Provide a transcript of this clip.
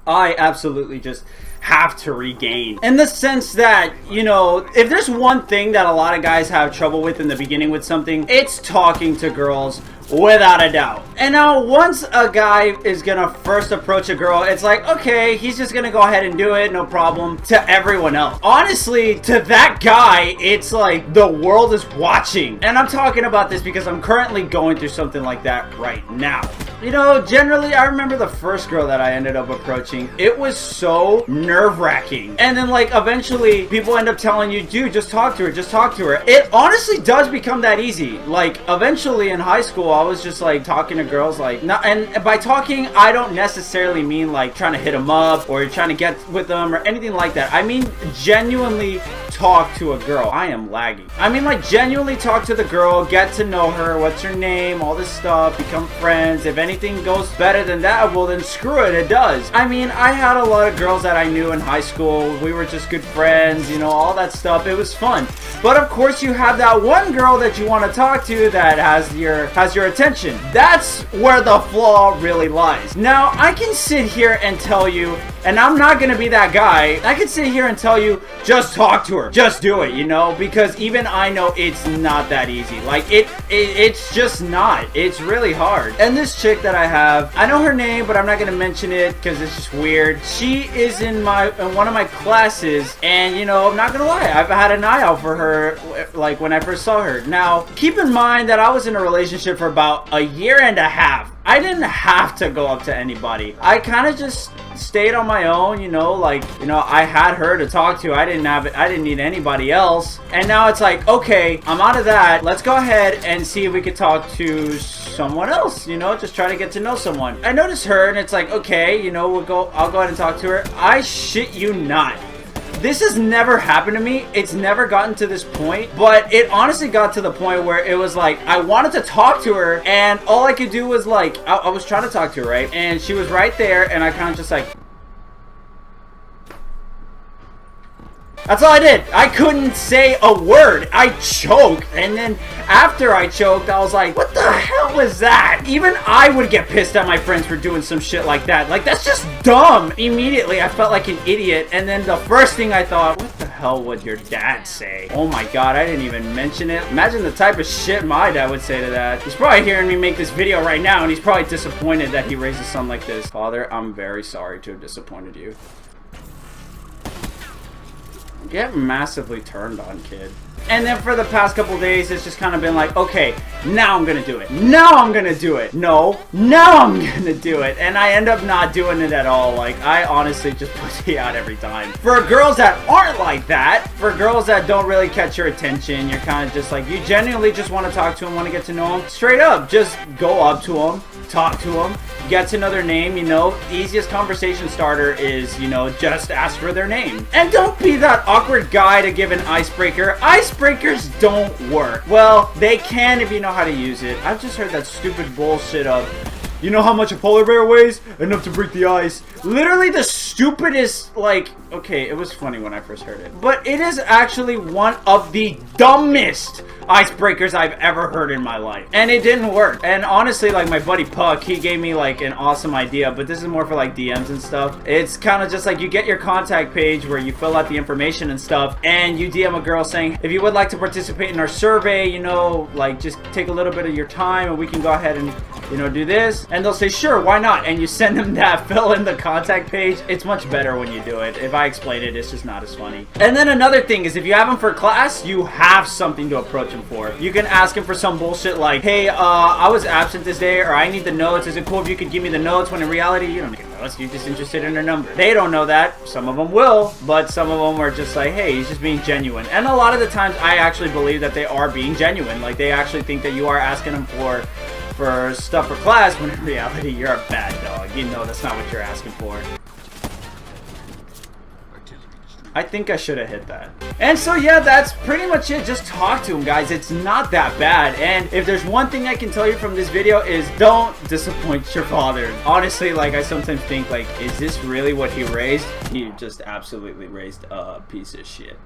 I absolutely just have to regain, in the sense that, you know, if there's one thing that a lot of guys have trouble with in the beginning with something, it's talking to girls, without a doubt. And now once a guy is gonna first approach a girl, it's like, okay, he's just gonna go ahead and do it, no problem. To everyone else, honestly, to that guy, it's like the world is watching. And I'm talking about this because I'm currently going through something like that right now. You know, generally, I remember the first girl that I ended up approaching, it was so nerve-wracking. And then, like, eventually, people end up telling you, dude, just talk to her, just talk to her. It honestly does become that easy. Like, eventually in high school, I was just, like, talking to girls, like, not, and by talking, I don't necessarily mean, like, trying to hit them up or trying to get with them or anything like that. I mean, genuinely talk to a girl. I am lagging. I mean, like, genuinely talk to the girl, get to know her, what's her name, all this stuff, become friends. If anything goes better than that, well, then screw it, it does. I mean, I had a lot of girls that I knew in high school. We were just good friends, you know, all that stuff. It was fun. But of course, you have that one girl that you want to talk to that has your attention. That's where the flaw really lies. Now, I can sit here and tell you, and I'm not gonna be that guy, I can sit here and tell you, just talk to her, just do it, you know, because even I know it's not that easy. Like, it's just not. It's really hard. And this chick that I have, I know her name, but I'm not gonna mention it because it's just weird. She is in one of my classes, and, you know, I'm not gonna lie, I've had an eye out for her, like, when I first saw her. Now, keep in mind that I was in a relationship for about a year and a half. I didn't have to go up to anybody. I kind of just stayed on my own, you know, like, you know, I had her to talk to. I didn't need anybody else. And now it's like, okay, I'm out of that. Let's go ahead and see if we could talk to someone else, you know, just try to get to know someone. I noticed her, and it's like, okay, you know, I'll go ahead and talk to her. I shit you not. This has never happened to me. It's never gotten to this point, but it honestly got to the point where it was like, I wanted to talk to her, and all I could do was like, I was trying to talk to her, right? And she was right there, and I kind of just like, that's all I did. I couldn't say a word. I choked. And then after I choked, I was like, what the hell was that? Even I would get pissed at my friends for doing some shit like that. Like, that's just dumb. Immediately, I felt like an idiot. And then the first thing I thought, what the hell would your dad say? Oh my god, I didn't even mention it. Imagine the type of shit my dad would say to that. He's probably hearing me make this video right now, and he's probably disappointed that he raised a son like this. Father, I'm very sorry to have disappointed you. Get massively turned on, kid. And then for the past couple days, it's just kind of been like, okay, now I'm gonna do it. Now I'm gonna do it. No, now I'm gonna do it. And I end up not doing it at all. Like, I honestly just pussy out every time. For girls that aren't like that, for girls that don't really catch your attention, you're kind of just like, you genuinely just want to talk to them, want to get to know them. Straight up, just go up to them, talk to them, get to know their name, you know. Easiest conversation starter is, you know, just ask for their name. And don't be that awkward guy to give an icebreaker. Icebreakers don't work. Well, they can if you know how to use it. I've just heard that stupid bullshit of, you know how much a polar bear weighs? Enough to break the ice. Literally the stupidest, like, okay, it was funny when I first heard it, but it is actually one of the dumbest icebreakers I've ever heard in my life. And it didn't work. And honestly, like, my buddy Puck, he gave me like an awesome idea, but this is more for like DMs and stuff. It's kind of just like, you get your contact page where you fill out the information and stuff, and you DM a girl saying, if you would like to participate in our survey, you know, like, just take a little bit of your time and we can go ahead and, you know, do this. And they'll say, sure, why not? And you send them that, fill in the contact page. It's much better when you do it. If I explain it, it's just not as funny. And then another thing is, if you have them for class, you have something to approach them for. You can ask him for some bullshit like, hey, I was absent this day, or I need the notes. Is it cool if you could give me the notes? When in reality, you don't need notes. You're just interested in their number. They don't know that. Some of them will, but some of them are just like, hey, he's just being genuine. And a lot of the times, I actually believe that they are being genuine. Like, they actually think that you are asking them for stuff for class, when in reality, you're a bad dog. You know that's not what you're asking for. I think I should have hit that. And so yeah, that's pretty much it. Just talk to him, guys. It's not that bad. And if there's one thing I can tell you from this video is, don't disappoint your father. Honestly, like, I sometimes think, like, is this really what he raised? He just absolutely raised a piece of shit.